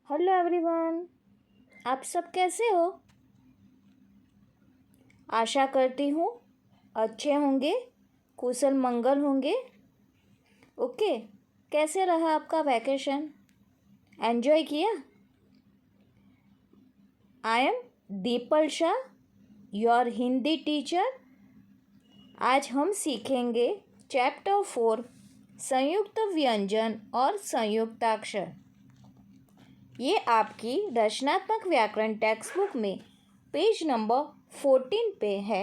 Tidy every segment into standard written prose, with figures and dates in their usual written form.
Hello everyone, आप सब कैसे हो। आशा करती हूँ अच्छे होंगे, कुशल मंगल होंगे। ओके, कैसे रहा आपका वैकेशन? एंजॉय किया? I am the people Shah, your Hindi teacher. आज हम सीखेंगे चैप्टर 4 संयुक्त व्यंजन और संयुक्ताक्षर। ये आपकी रचनात्मक व्याकरण टेक्स्ट बुक में पेज नंबर 14 पे है।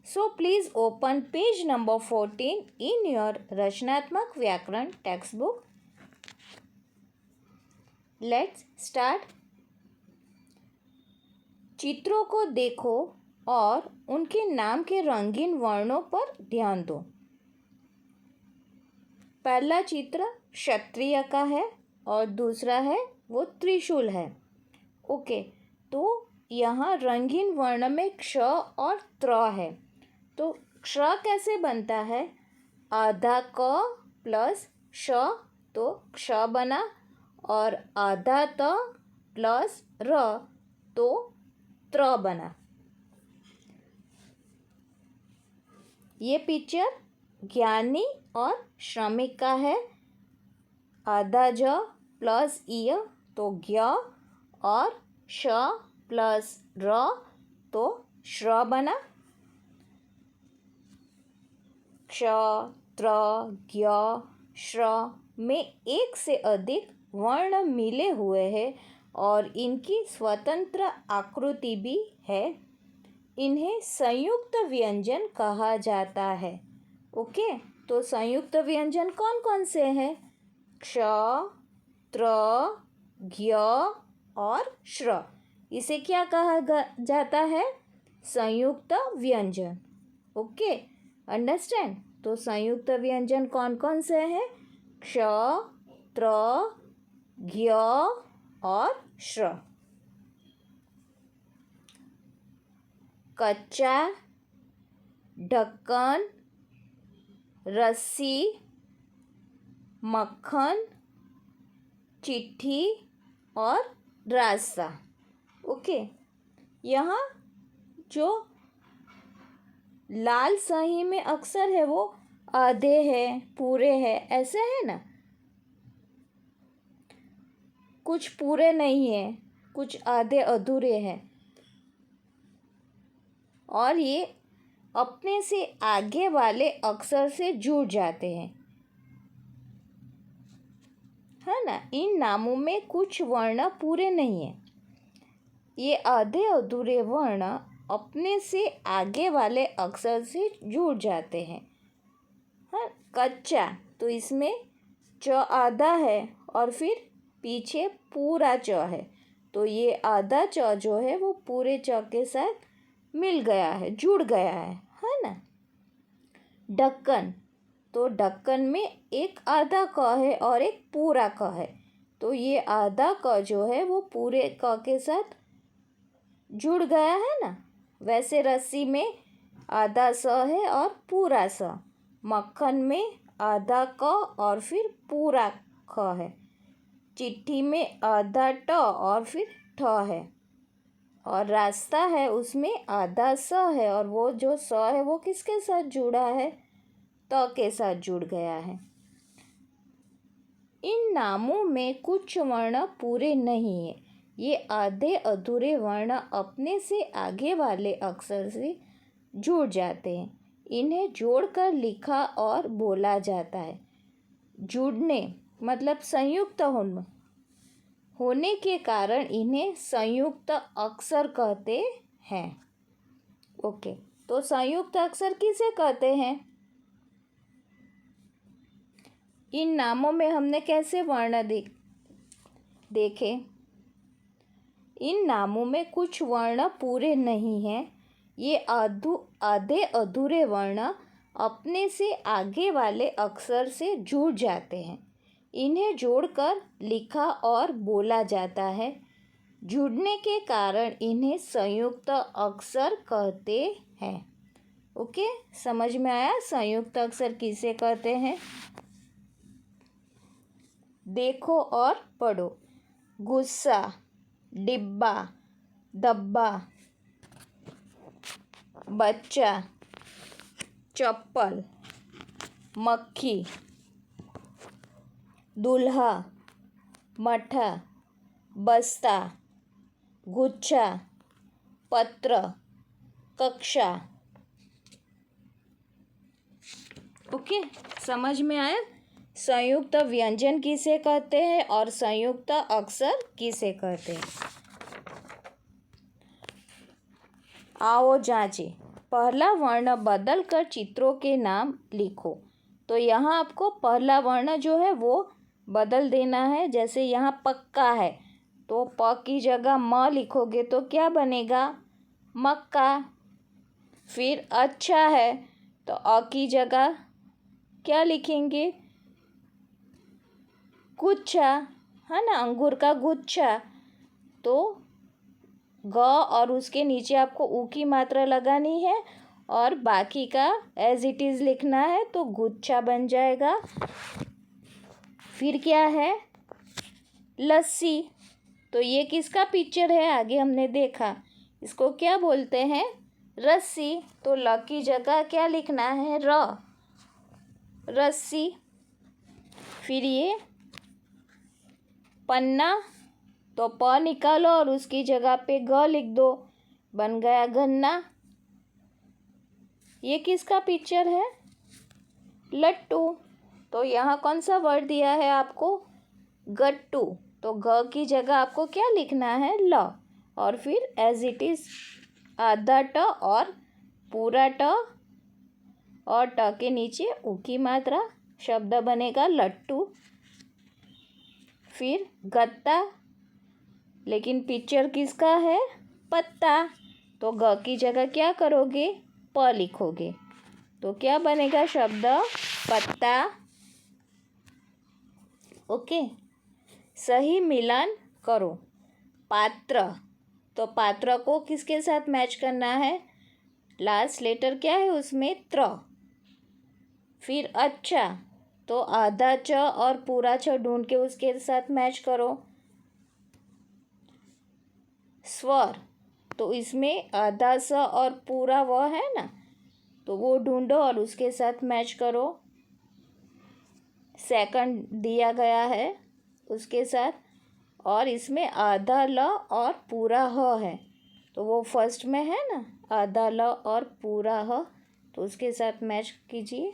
So please open page number 14 in your रचनात्मक व्याकरण टेक्स्ट बुक। Let's start. चित्रों को देखो और उनके नाम के रंगीन वर्णों पर ध्यान दो। पहला चित्र क्षत्रिय का है और दूसरा है वो त्रिशूल है। ओके, तो यहाँ रंगीन वर्ण में क्ष और त्र है। तो क्ष कैसे बनता है? आधा क प्लस श तो क्ष बना, और आधा त प्लस र तो त्र बना। ये पिक्चर ज्ञानी और श्रमिक का है। आधा ज प्लस इ तो ज्ञ, और श प्लस र तो श्र बना। क्ष, त्र, ज्ञ, श्र में एक से अधिक वर्ण मिले हुए हैं और इनकी स्वतंत्र आकृति भी है। इन्हें संयुक्त व्यंजन कहा जाता है। ओके, तो संयुक्त व्यंजन कौन कौन से हैं? क्ष, त्र, ज्ञ और श्र। इसे क्या कहा जाता है? संयुक्त व्यंजन। Okay, understand. तो संयुक्त व्यंजन कौन कौन से हैं? क्ष, त्र, ज्ञ और श्र। कच्चा, ढक्कन, रस्सी, मक्खन, चिट्ठी और रास्ता। ओके, यहाँ जो लाल स्याही में अक्षर है वो आधे है, पूरे है, ऐसे है ना। कुछ पूरे नहीं है, कुछ आधे अधूरे हैं, और ये अपने से आगे वाले अक्षर से जुड़ जाते हैं, है ना। इन नामों में कुछ वर्ण पूरे नहीं है। ये आधे अधूरे वर्ण अपने से आगे वाले अक्षर से जुड़ जाते हैं। हाँ, कच्चा तो इसमें च आधा है और फिर पीछे पूरा च है, तो ये आधा च जो है वो पूरे च के साथ मिल गया है, जुड़ गया है ना। ढक्कन, तो ढक्कन में एक आधा क है और एक पूरा क है, तो ये आधा क जो है वो पूरे क के साथ जुड़ गया है ना। वैसे रस्सी में आधा स है और पूरा स। मक्खन में आधा क और फिर पूरा ख है। चिट्ठी में आधा ट और फिर ठ है। और रास्ता है उसमें आधा स है, और वो जो स है वो किसके साथ जुड़ा है? त के साथ जुड़ गया है। इन नामों में कुछ वर्ण पूरे नहीं है। ये आधे अधूरे वर्ण अपने से आगे वाले अक्षर से जुड़ जाते हैं। इन्हें जोड़कर लिखा और बोला जाता है। जुड़ने मतलब संयुक्त होने के कारण इन्हें संयुक्त अक्षर कहते हैं। ओके, तो संयुक्त अक्षर किसे कहते हैं? इन नामों में हमने कैसे वर्ण देखे। इन नामों में कुछ वर्ण पूरे नहीं हैं। ये आधे अधूरे वर्ण अपने से आगे वाले अक्षर से जुड़ जाते हैं। इन्हें जोड़कर लिखा और बोला जाता है। जुड़ने के कारण इन्हें संयुक्त अक्षर कहते हैं। ओके, समझ में आया संयुक्त अक्षर किसे कहते हैं? देखो और पढ़ो। गुस्सा, डिब्बा, डब्बा, बच्चा, चप्पल, मक्खी, दूल्हा, मठा, बस्ता, गुच्छा, पत्र, कक्षा। ओके, समझ में आया? संयुक्त व्यंजन किसे कहते हैं और संयुक्त अक्षर किसे कहते हैं? आओ जांचे। पहला वर्ण बदल कर चित्रों के नाम लिखो। तो यहाँ आपको पहला वर्ण जो है वो बदल देना है। जैसे यहाँ पक्का है तो प की जगह म लिखोगे तो क्या बनेगा? मक्का। फिर अच्छा है तो अ की जगह क्या लिखेंगे? गुच्छा, है ना, अंगूर का गुच्छा। तो ग और उसके नीचे आपको ऊ की मात्रा लगानी है और बाकी का एज इट इज़ लिखना है तो गुच्छा बन जाएगा। फिर क्या है? लस्सी। तो ये किसका पिक्चर है? आगे हमने देखा। इसको क्या बोलते हैं? रस्सी। तो ल की जगह क्या लिखना है? र, रस्सी। फिर ये पन्ना, तो प निकालो और उसकी जगह पे ग लिख दो, बन गया गन्ना। ये किसका पिक्चर है? लट्टू। तो यहाँ कौन सा वर्ड दिया है आपको? गट्टू। तो ग की जगह आपको क्या लिखना है? ल, और फिर एज इट इज आधा ट और पूरा ट और ट के नीचे ऊ की मात्रा, शब्द बनेगा लट्टू। फिर गत्ता, लेकिन पिक्चर किसका है? पत्ता। तो ग की जगह क्या करोगे? प लिखोगे तो क्या बनेगा शब्द? पत्ता। ओके, सही मिलान करो। पात्र, तो पात्र को किसके साथ मैच करना है? लास्ट लेटर क्या है उसमें? त्र। फिर अच्छा, तो आधा च और पूरा छ ढूंढ के उसके साथ मैच करो। स्वर, तो इसमें आधा स और पूरा व है ना, तो वो ढूंढो और उसके साथ मैच करो। सेकंड दिया गया है उसके साथ, और इसमें आधा ल और पूरा ह है तो वो फर्स्ट में है ना, आधा ल और पूरा ह, तो उसके साथ मैच कीजिए।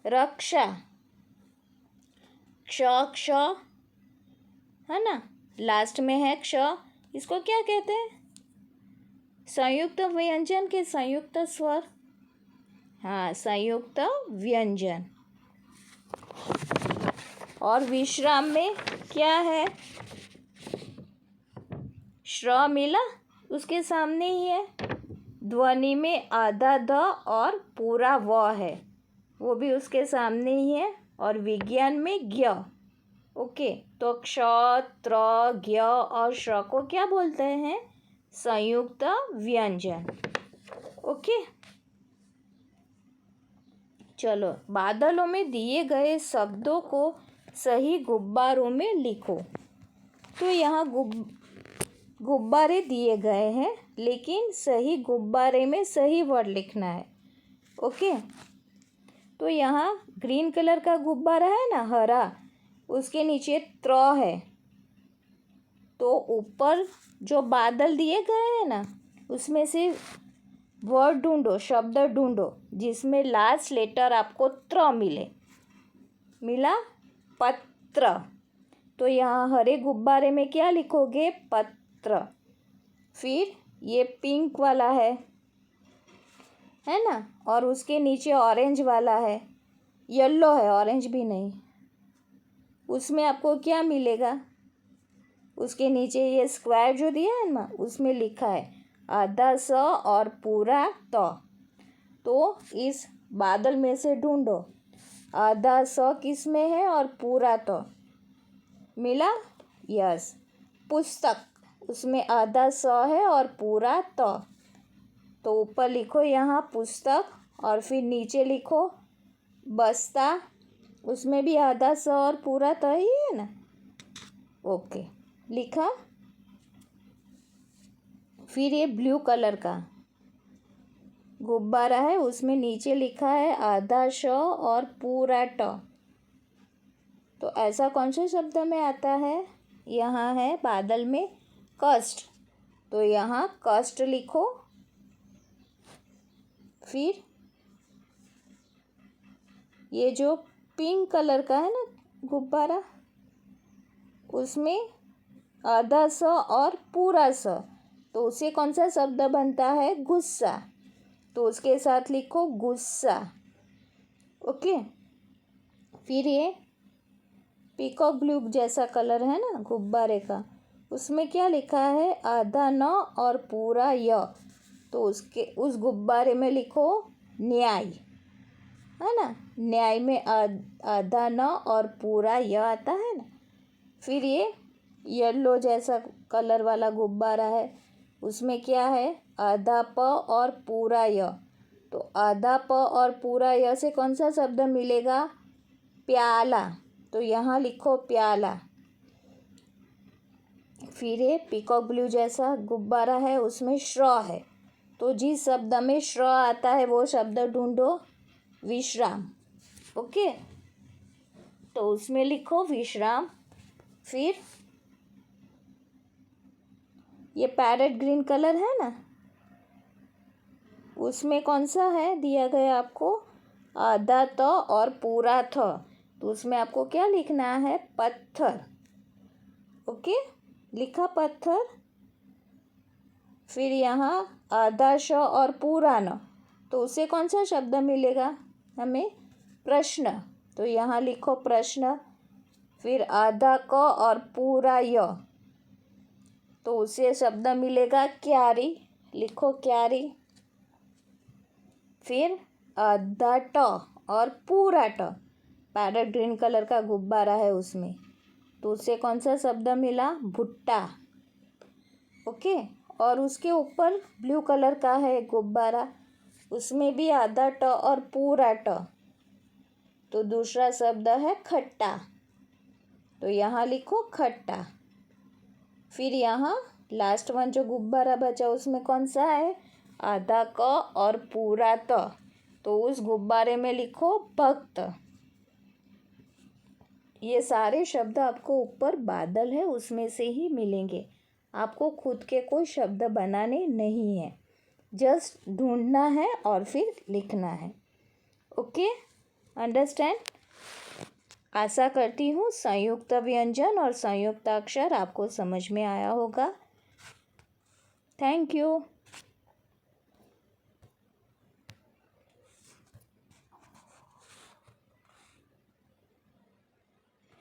रक्षा, क्ष क्ष, है ना, लास्ट में है क्ष। इसको क्या कहते हैं? संयुक्त व्यंजन के संयुक्त स्वर? हाँ, संयुक्त व्यंजन। और विश्राम में क्या है? श्र मिला, उसके सामने ही है। ध्वनि में आधा ध और पूरा व है, वो भी उसके सामने ही है। और विज्ञान में ज्ञ। ओके, तो क्ष, त्र, ज्ञ और श्र को क्या बोलते हैं? संयुक्त व्यंजन। ओके, चलो, बादलों में दिए गए शब्दों को सही गुब्बारों में लिखो। तो यहाँ गुब्बारे दिए गए हैं, लेकिन सही गुब्बारे में सही वर्ड लिखना है। ओके, तो यहाँ ग्रीन कलर का गुब्बारा है ना, हरा, उसके नीचे त्र है। तो ऊपर जो बादल दिए गए हैं ना, उसमें से वर्ड ढूंढो, शब्द ढूंढो जिसमें लास्ट लेटर आपको त्र मिले। मिला? पत्र। तो यहाँ हरे गुब्बारे में क्या लिखोगे? पत्र। फिर ये पिंक वाला है ना, और उसके नीचे ऑरेंज वाला है, येलो है, ऑरेंज भी नहीं। उसमें आपको क्या मिलेगा? उसके नीचे ये स्क्वायर जो दिया है ना, उसमें लिखा है आधा स और पूरा त। तो इस बादल में से ढूंढो आधा स किस में है और पूरा त। मिला? यस। पुस्तक, उसमें आधा स है और पूरा त। तो ऊपर लिखो यहाँ पुस्तक और फिर नीचे लिखो बस्ता, उसमें भी आधा स और पूरा त ही है ना। ओके, लिखा। फिर ये ब्लू कलर का गुब्बारा है, उसमें नीचे लिखा है आधा श और पूरा ट। तो ऐसा कौन से शब्द में आता है? यहाँ है बादल में कष्ट, तो यहाँ कष्ट लिखो। फिर ये जो पिंक कलर का है ना गुब्बारा, उसमें आधा स और पूरा स, तो उसे कौन सा शब्द बनता है? गुस्सा, तो उसके साथ लिखो गुस्सा। ओके। फिर ये पीकॉक ब्लू जैसा कलर है ना गुब्बारे का, उसमें क्या लिखा है? आधा न और पूरा य, तो उस गुब्बारे में लिखो न्याय, है ना। न्याय में आधा न और पूरा य आता है ना। फिर ये येलो जैसा कलर वाला गुब्बारा है, उसमें क्या है? आधा प और पूरा य, तो आधा प और पूरा य से कौन सा शब्द मिलेगा? प्याला, तो यहाँ लिखो प्याला। फिर ये पीकॉक ब्लू जैसा गुब्बारा है, उसमें श्र है, तो जिस शब्द में श्र आता है वो शब्द ढूंढो। विश्राम। ओके, तो उसमें लिखो विश्राम। फिर ये पैरेट ग्रीन कलर है ना, उसमें कौन सा है दिया गया आपको? आधा त और पूरा थ, तो उसमें आपको क्या लिखना है? पत्थर। ओके, लिखा पत्थर। फिर यहाँ आधा श और पूरा न, तो उसे कौन सा शब्द मिलेगा हमें? प्रश्न, तो यहाँ लिखो प्रश्न। फिर आधा क और पूरा य, तो उसे शब्द मिलेगा क्यारी, लिखो क्यारी। फिर आधा ट और पूरा ट, पैरेट ग्रीन कलर का गुब्बारा है उसमें, तो उससे कौन सा शब्द मिला? भुट्टा। ओके, और उसके ऊपर ब्लू कलर का है गुब्बारा, उसमें भी आधा ट और पूरा ट, तो दूसरा शब्द है खट्टा, तो यहाँ लिखो खट्टा। फिर यहाँ लास्ट वन जो गुब्बारा बचा उसमें कौन सा है? आधा क और पूरा त, तो उस गुब्बारे में लिखो भक्त। ये सारे शब्द आपको ऊपर बादल है उसमें से ही मिलेंगे, आपको खुद के कोई शब्द बनाने नहीं है, जस्ट ढूंढना है और फिर लिखना है। Okay, understand? आशा करती हूँ संयुक्त व्यंजन और संयुक्त अक्षर आपको समझ में आया होगा। Thank you.